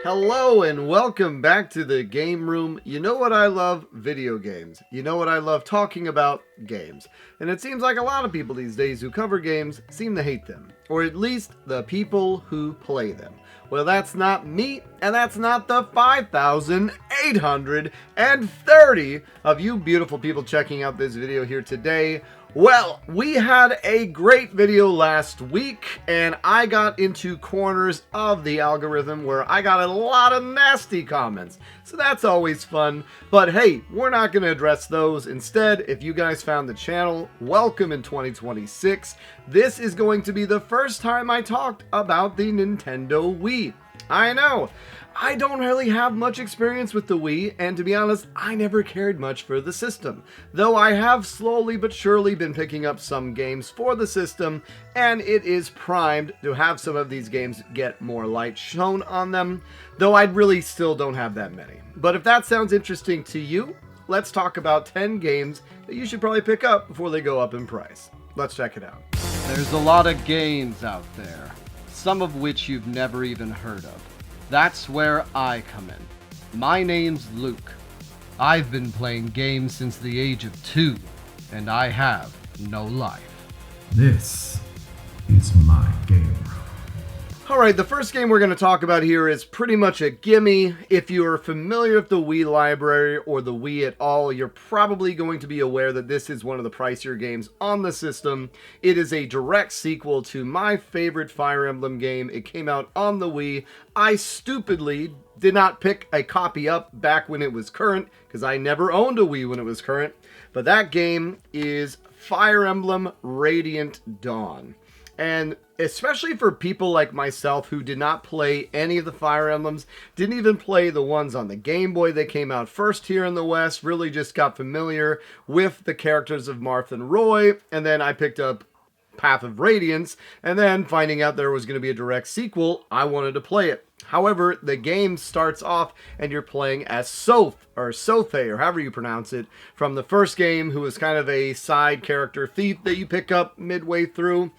Hello and welcome back to the game room. You know what I love? Video games. You know what I love? Talking about games. And it seems like a lot of people these days who cover games seem to hate them. Or at least the people who play them. Well, that's not me, and that's not the 5,830 of you beautiful people checking out this video here today. Well, we had a great video last week, and I got into corners of the algorithm where I got a lot of nasty comments. So that's always fun. But hey, we're not going to address those. Instead, if you guys found the channel, welcome in 2026. This is going to be the first time I talked about the Nintendo Wii. I know, I don't really have much experience with the Wii, and to be honest, I never cared much for the system. Though I have slowly but surely been picking up some games for the system, and it is primed to have some of these games get more light shown on them, though I really still don't have that many. But if that sounds interesting to you, let's talk about 10 games that you should probably pick up before they go up in price. Let's check it out. There's a lot of games out there, some of which you've never even heard of. That's where I come in. My name's Luke. I've been playing games since the age of 2, and I have no life. This is my game room. Alright, the first game we're going to talk about here is pretty much a gimme. If you're familiar with the Wii library or the Wii at all, you're probably going to be aware that this is one of the pricier games on the system. It is a direct sequel to my favorite Fire Emblem game. It came out on the Wii. I stupidly did not pick a copy up back when it was current, because I never owned a Wii when it was current. But that game is Fire Emblem Radiant Dawn. And especially for people like myself who did not play any of the Fire Emblems, didn't even play the ones on the Game Boy that came out first here in the West, really just got familiar with the characters of Marth and Roy, and then I picked up Path of Radiance, and then finding out there was going to be a direct sequel, I wanted to play it. However, the game starts off and you're playing as Soth, or Sothe, or however you pronounce it, from the first game, who is kind of a side character thief that you pick up midway through.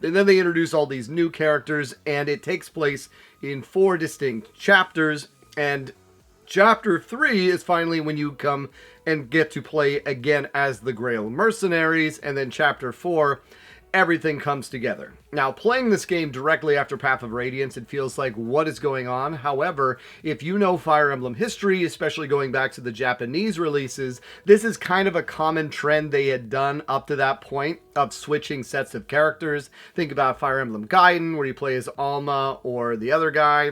And then they introduce all these new characters, and it takes place in 4 distinct chapters. And chapter 3 is finally when you come and get to play again as the Grail Mercenaries. And then chapter 4, everything comes together. Now, playing this game directly after Path of Radiance, it feels like, what is going on? However, if you know Fire Emblem history, especially going back to the Japanese releases, this is kind of a common trend they had done up to that point of switching sets of characters. Think about Fire Emblem Gaiden, where you play as Alma or the other guy.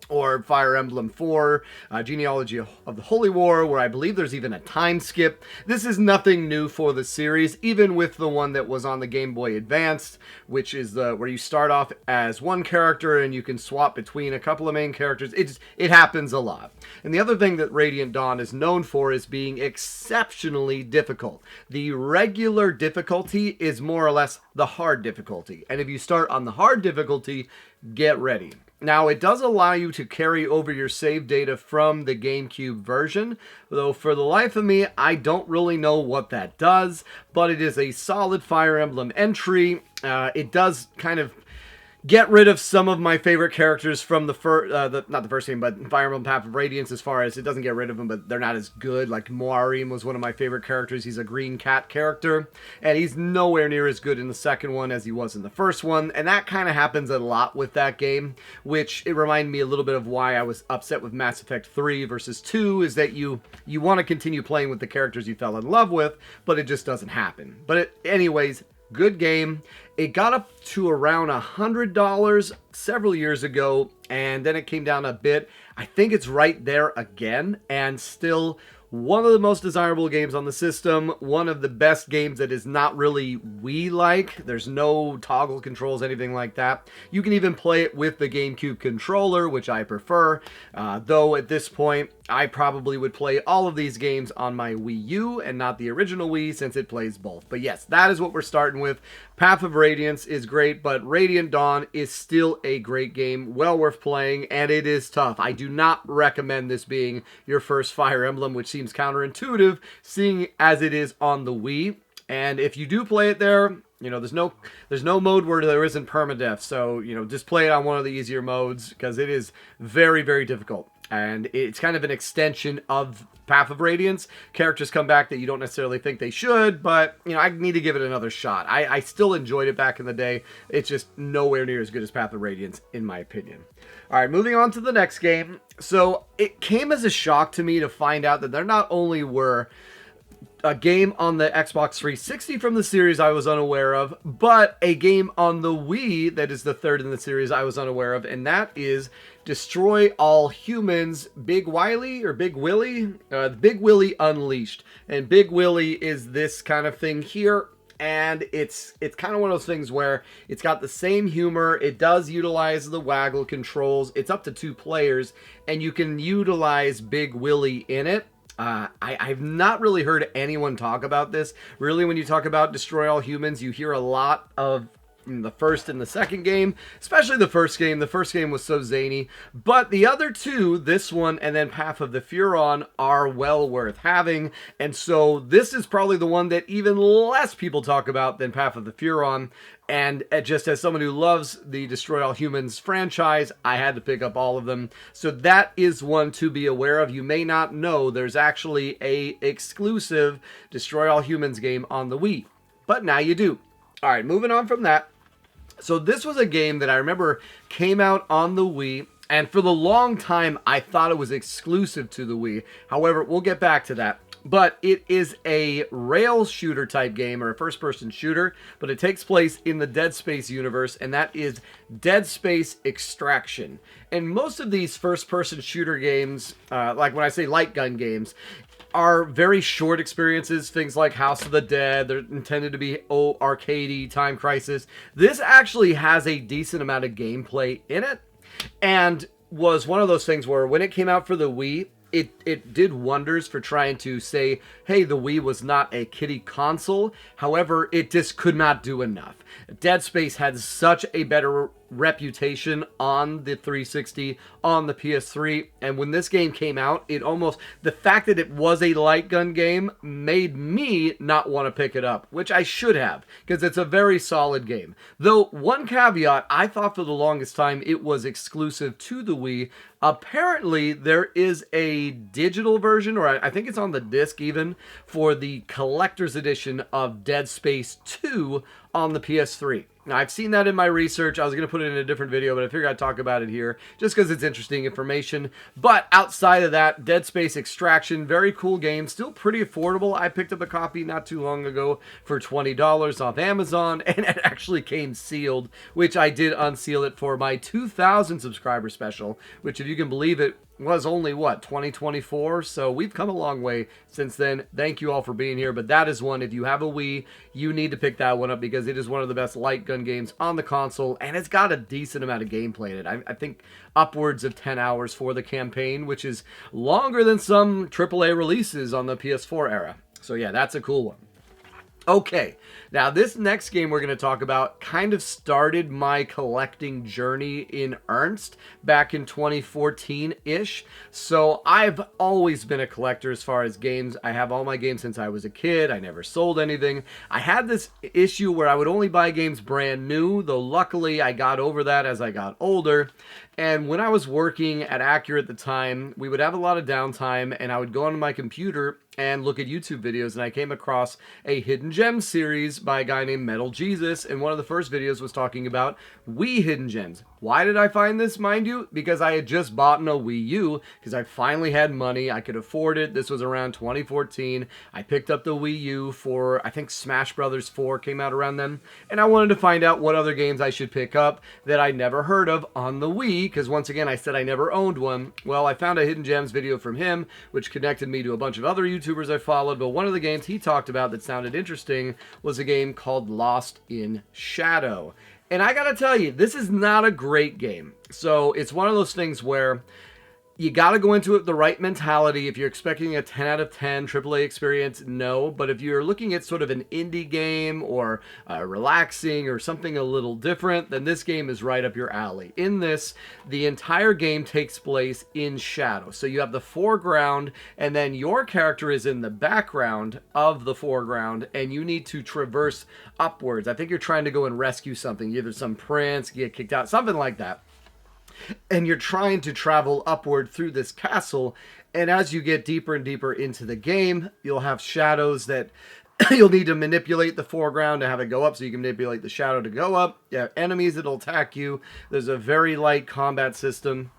Or Fire Emblem 4, Genealogy of the Holy War, where I believe there's even a time skip. This is nothing new for the series, even with the one that was on the Game Boy Advance, which is where you start off as one character and you can swap between a couple of main characters. It happens a lot. And the other thing that Radiant Dawn is known for is being exceptionally difficult. The regular difficulty is more or less the hard difficulty. And if you start on the hard difficulty, get ready. Now, it does allow you to carry over your save data from the GameCube version, though for the life of me, I don't really know what that does, but it is a solid Fire Emblem entry. It does kind of get rid of some of my favorite characters from not the first game, but Fire Emblem Path of Radiance, as far as it doesn't get rid of them, but they're not as good. Like Moarim was one of my favorite characters. He's a green cat character, and he's nowhere near as good in the second one as he was in the first one, and that kind of happens a lot with that game, which it reminded me a little bit of why I was upset with Mass Effect 3 versus 2, is that you want to continue playing with the characters you fell in love with, but it just doesn't happen. But anyways, good game. It got up to around $100 several years ago, and then it came down a bit. I think it's right there again, and still one of the most desirable games on the system, one of the best games that is not really Wii-like. There's no toggle controls, anything like that. You can even play it with the GameCube controller, which I prefer, though at this point, I probably would play all of these games on my Wii U and not the original Wii, since it plays both. But yes, that is what we're starting with. Path of Radiance is great, but Radiant Dawn is still a great game, well worth playing, and it is tough. I do not recommend this being your first Fire Emblem, which seems counterintuitive, seeing as it is on the Wii. And if you do play it there, You know, there's no mode where there isn't permadeath. So, you know, just play it on one of the easier modes because it is very, very difficult. And it's kind of an extension of Path of Radiance. Characters come back that you don't necessarily think they should, but, you know, I need to give it another shot. I still enjoyed it back in the day. It's just nowhere near as good as Path of Radiance, in my opinion. All right, moving on to the next game. So it came as a shock to me to find out that there not only were a game on the Xbox 360 from the series I was unaware of, but a game on the Wii that is the third in the series I was unaware of, and that is Destroy All Humans Big Wiley or Big Willie? Big Willie Unleashed. And Big Willie is this kind of thing here. And it's kind of one of those things where it's got the same humor. It does utilize the waggle controls. It's up to 2 players, and you can utilize Big Willie in it. I've not really heard anyone talk about this. Really, when you talk about Destroy All Humans, you hear a lot of the first and the second game, especially the first game. The first game was so zany, but the other two, this one and then Path of the Furon, are well worth having, and so this is probably the one that even less people talk about than Path of the Furon. And just as someone who loves the Destroy All Humans franchise, I had to pick up all of them. So that is one to be aware of. You may not know there's actually a exclusive Destroy All Humans game on the Wii, but now you do. All right, moving on from that. So this was a game that I remember came out on the Wii, and for the long time, I thought it was exclusive to the Wii. However, we'll get back to that. But it is a rail shooter type game, or a first-person shooter, but it takes place in the Dead Space universe, and that is Dead Space Extraction. And most of these first-person shooter games, like when I say light gun games, are very short experiences. Things like House of the Dead, they're intended to be arcadey, Time Crisis. This actually has a decent amount of gameplay in it, and was one of those things where when it came out for the Wii, it did wonders for trying to say, hey, the Wii was not a kiddie console. However, it just could not do enough. Dead Space had such a better reputation on the 360, on the PS3, and when this game came out, the fact that it was a light gun game made me not want to pick it up, which I should have, because it's a very solid game. Though, one caveat, I thought for the longest time it was exclusive to the Wii. Apparently, there is a digital version, or I think it's on the disc even, for the collector's edition of Dead Space 2 on the PS3. Now, I've seen that in my research. I was going to put it in a different video, but I figured I'd talk about it here just because it's interesting information. But outside of that, Dead Space Extraction, very cool game. Still pretty affordable. I picked up a copy not too long ago for $20 off Amazon, and it actually came sealed, which I did unseal it for my 2,000 subscriber special, which, if you can believe it, was only, 2024? So we've come a long way since then. Thank you all for being here, but that is one, if you have a Wii, you need to pick that one up because it is one of the best light gun games on the console, and it's got a decent amount of gameplay in it. I think upwards of 10 hours for the campaign, which is longer than some AAA releases on the PS4 era. So yeah, that's a cool one. Okay, now this next game we're going to talk about kind of started my collecting journey in earnest back in 2014-ish. So I've always been a collector as far as games. I have all my games since I was a kid. I never sold anything. I had this issue where I would only buy games brand new, though luckily I got over that as I got older. And when I was working at Accurate at the time, we would have a lot of downtime, and I would go onto my computer and look at YouTube videos, and I came across a Hidden Gems series by a guy named Metal Jesus, and one of the first videos was talking about Wii Hidden Gems. Why did I find this, mind you? Because I had just bought a Wii U, because I finally had money, I could afford it. This was around 2014. I picked up the Wii U for, I think Smash Brothers 4 came out around then, and I wanted to find out what other games I should pick up that I never heard of on the Wii, because once again, I said I never owned one. Well, I found a Hidden Gems video from him, which connected me to a bunch of other YouTubers I followed, but one of the games he talked about that sounded interesting was a game called Lost in Shadow. And I gotta tell you, this is not a great game. So it's one of those things where You got to go into it with the right mentality. If you're expecting a 10 out of 10 AAA experience, no. But if you're looking at sort of an indie game or relaxing or something a little different, then this game is right up your alley. In this, the entire game takes place in shadow. So you have the foreground, and then your character is in the background of the foreground, and you need to traverse upwards. I think you're trying to go and rescue something, either some prince, get kicked out, something like that. And you're trying to travel upward through this castle, and as you get deeper and deeper into the game, you'll have shadows that you'll need to manipulate the foreground to have it go up, so you can manipulate the shadow to go up. You have enemies that'll attack you. There's a very light combat system.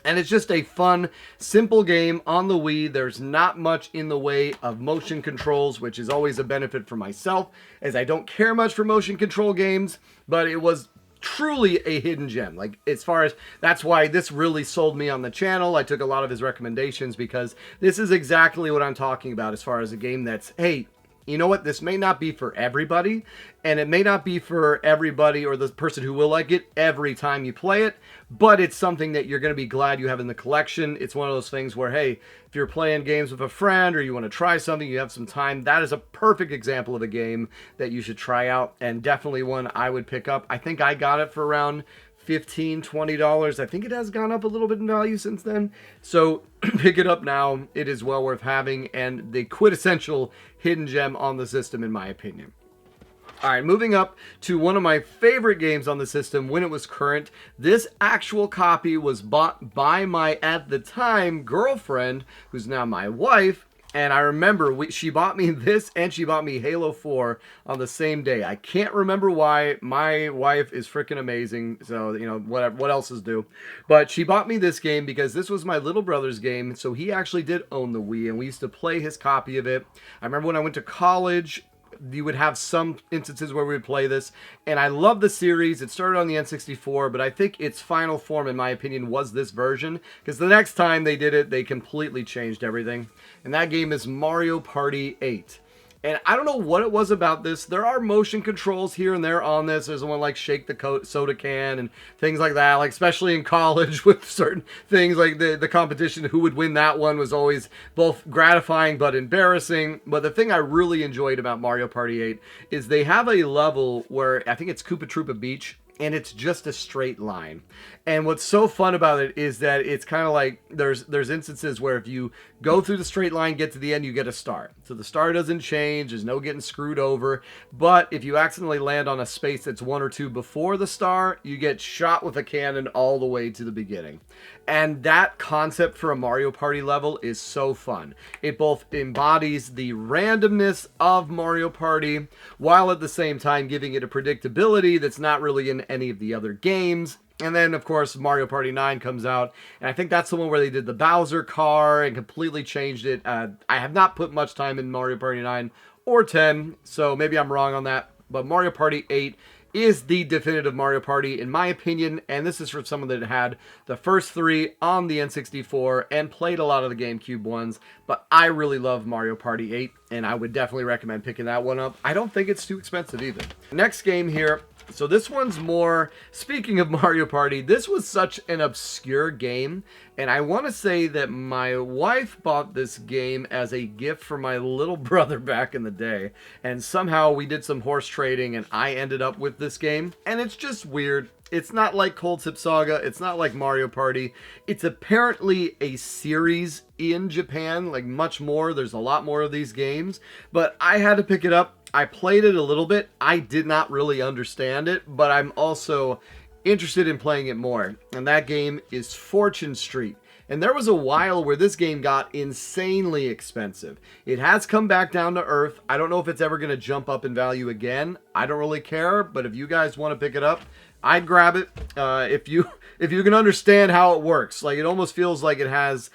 And it's just a fun, simple game on the Wii. There's not much in the way of motion controls, which is always a benefit for myself, as I don't care much for motion control games, but it was truly a hidden gem. Like, as far as, that's why this really sold me on the channel. I took a lot of his recommendations because this is exactly what I'm talking about as far as a game that's, hey, you know what, this may not be for everybody, and it may not be for everybody or the person who will like it every time you play it, but it's something that you're going to be glad you have in the collection. It's one of those things where, hey, if you're playing games with a friend or you want to try something, you have some time, that is a perfect example of a game that you should try out, and definitely one I would pick up. I think I got it for around $15-20. I think it has gone up a little bit in value since then, so pick it up now. It is well worth having, and the quintessential hidden gem on the system, in my opinion. Alright, moving up to one of my favorite games on the system when it was current. This actual copy was bought by my, at the time, girlfriend, who's now my wife. And I remember she bought me this, and she bought me Halo 4 on the same day. I can't remember why. My wife is freaking amazing, so, you know, what else is due. But she bought me this game because this was my little brother's game, so he actually did own the Wii, and we used to play his copy of it. I remember when I went to college, you would have some instances where we would play this, and I love the series. It started on the N64, but I think its final form, in my opinion, was this version, because the next time they did it, they completely changed everything, and that game is Mario Party 8. And I don't know what it was about this. There are motion controls here and there on this. There's one like shake the soda can and things like that. Like, especially in college with certain things like the competition, who would win that one was always both gratifying but embarrassing. But the thing I really enjoyed about Mario Party 8 is they have a level where I think it's Koopa Troopa Beach, and it's just a straight line. And what's so fun about it is that it's kind of like there's instances where if you go through the straight line, get to the end, you get a star. So the star doesn't change. There's no getting screwed over. But if you accidentally land on a space that's 1 or 2 before the star, you get shot with a cannon all the way to the beginning. And that concept for a Mario Party level is so fun. It both embodies the randomness of Mario Party, while at the same time giving it a predictability that's not really in any of the other games. And then, of course, Mario Party 9 comes out, and I think that's the one where they did the Bowser car and completely changed it. I have not put much time in Mario Party 9 or 10, so maybe I'm wrong on that. But Mario Party 8 is the definitive Mario Party, in my opinion, and this is for someone that had the first 3 on the N64 and played a lot of the GameCube ones. But I really love Mario Party 8, and I would definitely recommend picking that one up. I don't think it's too expensive either. Next game here. So this one's more, speaking of Mario Party, this was such an obscure game, and I want to say that my wife bought this game as a gift for my little brother back in the day, and somehow we did some horse trading and I ended up with this game, and it's just weird. It's not like Cold Zip Saga, it's not like Mario Party. It's apparently a series in Japan, like much more. There's a lot more of these games, but I had to pick it up. I played it a little bit. I did not really understand it, but I'm also interested in playing it more. And that game is Fortune Street. And there was a while where this game got insanely expensive. It has come back down to earth. I don't know if it's ever going to jump up in value again. I don't really care, but if you guys want to pick it up, I'd grab it. If you can understand how it works. Like, it almost feels like it has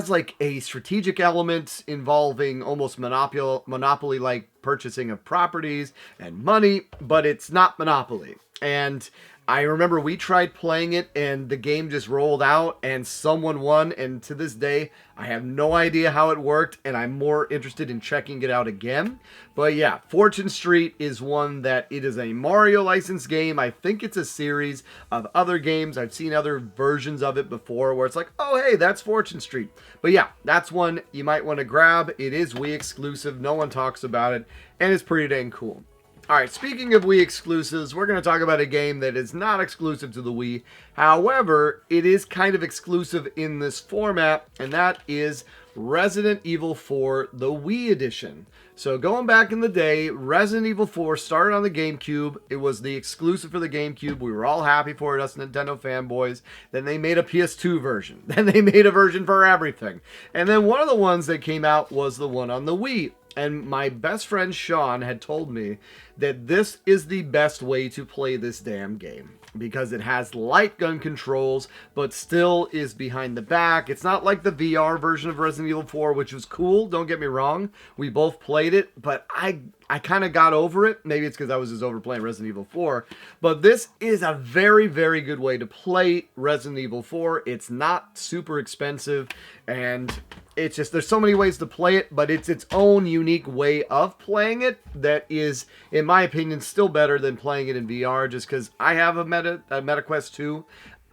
like a strategic element involving almost monopoly-like purchasing of properties and money, but it's not Monopoly. And I remember we tried playing it and the game just rolled out and someone won, and to this day I have no idea how it worked and I'm more interested in checking it out again. But yeah, Fortune Street is one that it is a Mario licensed game. I think it's a series of other games. I've seen other versions of it before where it's like, oh hey, that's Fortune Street. But yeah, that's one you might want to grab. It is Wii exclusive. No one talks about it and it's pretty dang cool. Alright, speaking of Wii exclusives, we're going to talk about a game that is not exclusive to the Wii. However, it is kind of exclusive in this format, and that is Resident Evil 4, the Wii edition. So going back in the day, Resident Evil 4 started on the GameCube. It was the exclusive for the GameCube. We were all happy for it, us Nintendo fanboys. Then they made a PS2 version. Then they made a version for everything. And then one of the ones that came out was the one on the Wii. And my best friend Sean had told me that this is the best way to play this damn game because it has light gun controls but still is behind the back. It's not like the VR version of Resident Evil 4, which was cool, don't get me wrong. We both played it, but I kind of got over it. Maybe it's because I was just over playing Resident Evil 4. But this is a very, very good way to play Resident Evil 4. It's not super expensive, and it's just, there's so many ways to play it, but it's its own unique way of playing it that is, in my opinion, still better than playing it in VR, just because I have a Meta Quest 2.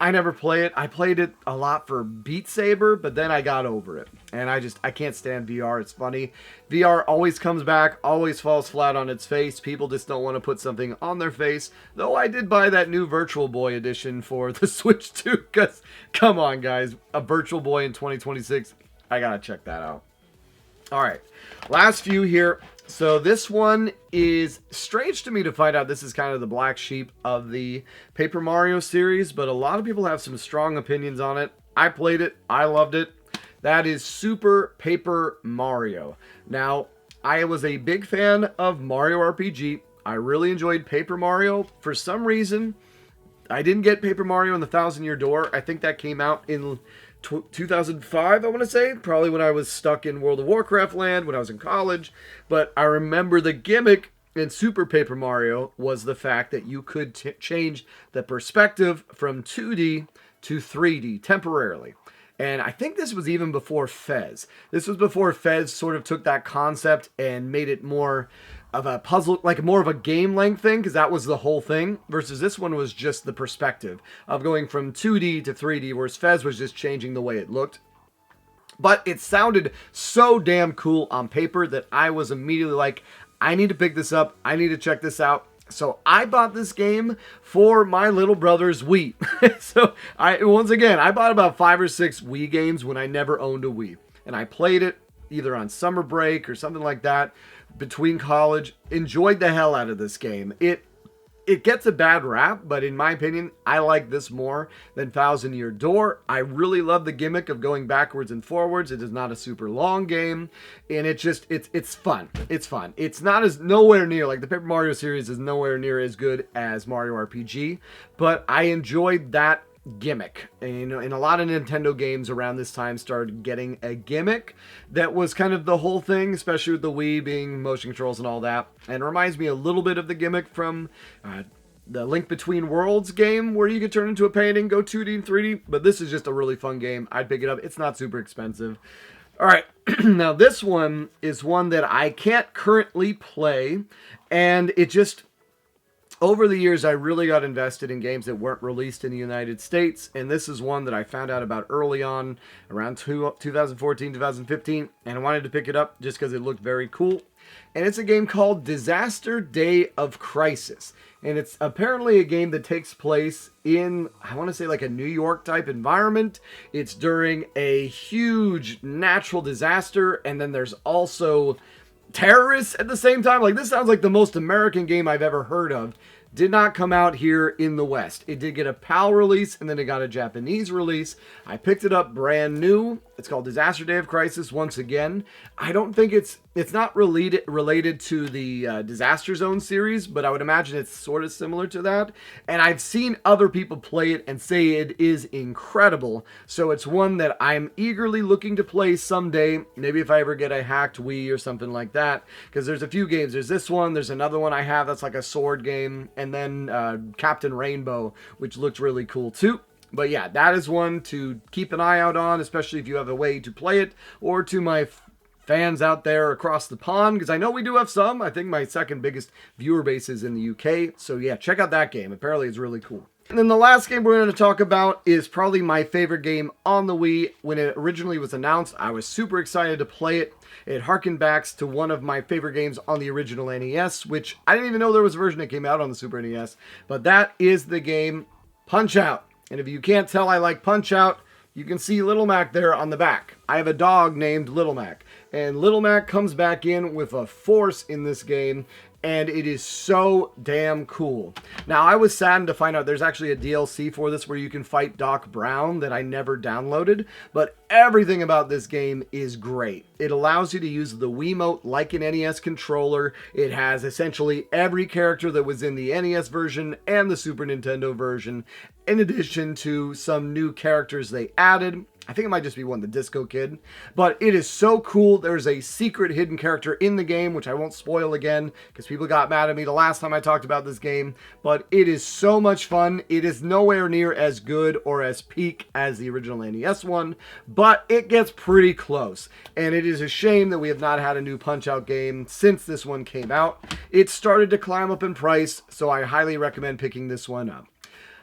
I never play it. I played it a lot for Beat Saber, but then I got over it. And I can't stand VR. It's funny. VR always comes back, always falls flat on its face. People just don't want to put something on their face. Though I did buy that new Virtual Boy edition for the Switch 2, because, come on guys, a Virtual Boy in 2026, I gotta check that out. Alright, last few here. So this one is strange to me to find out this is kind of the black sheep of the Paper Mario series, but a lot of people have some strong opinions on it. I played it. I loved it. That is Super Paper Mario. Now, I was a big fan of Mario RPG. I really enjoyed Paper Mario. For some reason, I didn't get Paper Mario and the Thousand Year Door. I think that came out in 2005, I want to say, probably when I was stuck in World of Warcraft land when I was in college. But I remember the gimmick in Super Paper Mario was the fact that you could change the perspective from 2D to 3D temporarily. And I think this was even before Fez. This was before Fez sort of took that concept and made it more of a puzzle, like more of a game length thing, because that was the whole thing, versus this one was just the perspective of going from 2D to 3D, whereas Fez was just changing the way it looked. But it sounded so damn cool on paper that I was immediately like, I need to pick this up, I need to check this out. So I bought this game for my little brother's Wii. So once again, I bought about 5 or 6 Wii games when I never owned a Wii. And I played it either on summer break or something like that between college. Enjoyed the hell out of this game. It gets a bad rap, but in my opinion, I like this more than Thousand Year Door. I really love the gimmick of going backwards and forwards. It is not a super long game, and it's fun. It's fun. It's not as nowhere near, like the Paper Mario series is nowhere near as good as Mario RPG, but I enjoyed that gimmick. And in a lot of Nintendo games around this time started getting a gimmick that was kind of the whole thing, especially with the Wii being motion controls and all that. And it reminds me a little bit of the gimmick from the Link Between Worlds game, where you could turn into a painting, go 2D and 3D. But this is just a really fun game. I'd pick it up. It's not super expensive. All right, now this one is one that I can't currently play, and it just, over the years, I really got invested in games that weren't released in the United States, and this is one that I found out about early on, around 2014, 2015, and I wanted to pick it up just because it looked very cool. And it's a game called Disaster Day of Crisis, and it's apparently a game that takes place in, I want to say, like a New York type environment. It's during a huge natural disaster, and then there's also terrorists at the same time. Like, this sounds like the most American game I've ever heard of. Did not come out here in the West. It did get a PAL release, and then it got a Japanese release. I picked it up brand new. It's called Disaster Day of Crisis once again. I don't think it's It's not related to the Disaster Zone series, but I would imagine it's sort of similar to that. And I've seen other people play it and say it is incredible. So it's one that I'm eagerly looking to play someday. Maybe if I ever get a hacked Wii or something like that. Because there's a few games. There's this one. There's another one I have that's like a sword game. And then Captain Rainbow, which looked really cool too. But yeah, that is one to keep an eye out on, especially if you have a way to play it, or to my fans out there across the pond, because I know we do have some. I think my second biggest viewer base is in the UK. So yeah, check out that game. Apparently it's really cool. And then the last game we're going to talk about is probably my favorite game on the Wii. When it originally was announced, I was super excited to play it. It harkened back to one of my favorite games on the original NES, which I didn't even know there was a version that came out on the Super NES. But that is the game Punch-Out! And if you can't tell I like Punch-Out!, you can see Little Mac there on the back. I have a dog named Little Mac. And Little Mac comes back in with a force in this game, and it is so damn cool. Now, I was saddened to find out there's actually a DLC for this where you can fight Doc Brown that I never downloaded, but everything about this game is great. It allows you to use the Wiimote like an NES controller. It has essentially every character that was in the NES version and the Super Nintendo version, in addition to some new characters they added. I think it might just be one, the Disco Kid. But it is so cool. There's a secret hidden character in the game, which I won't spoil again, because people got mad at me the last time I talked about this game. But it is so much fun. It is nowhere near as good or as peak as the original NES one, but it gets pretty close. And it is a shame that we have not had a new Punch-Out! Game since this one came out. It started to climb up in price, so I highly recommend picking this one up.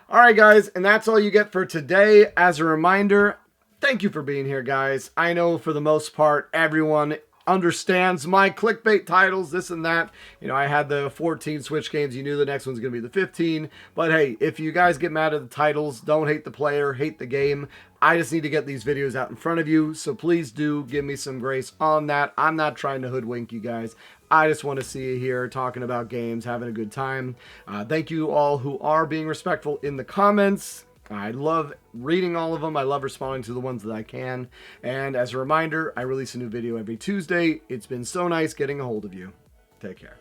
Alright guys, and that's all you get for today. As a reminder, thank you for being here, guys. I know for the most part, everyone understands my clickbait titles, this and that. You know, I had the 14 Switch games. You knew the next one's going to be the 15. But hey, if you guys get mad at the titles, don't hate the player, hate the game. I just need to get these videos out in front of you. So please do give me some grace on that. I'm not trying to hoodwink you guys. I just want to see you here talking about games, having a good time. Thank you all who are being respectful in the comments. I love reading all of them. I love responding to the ones that I can. And as a reminder, I release a new video every Tuesday. It's been so nice getting a hold of you. Take care.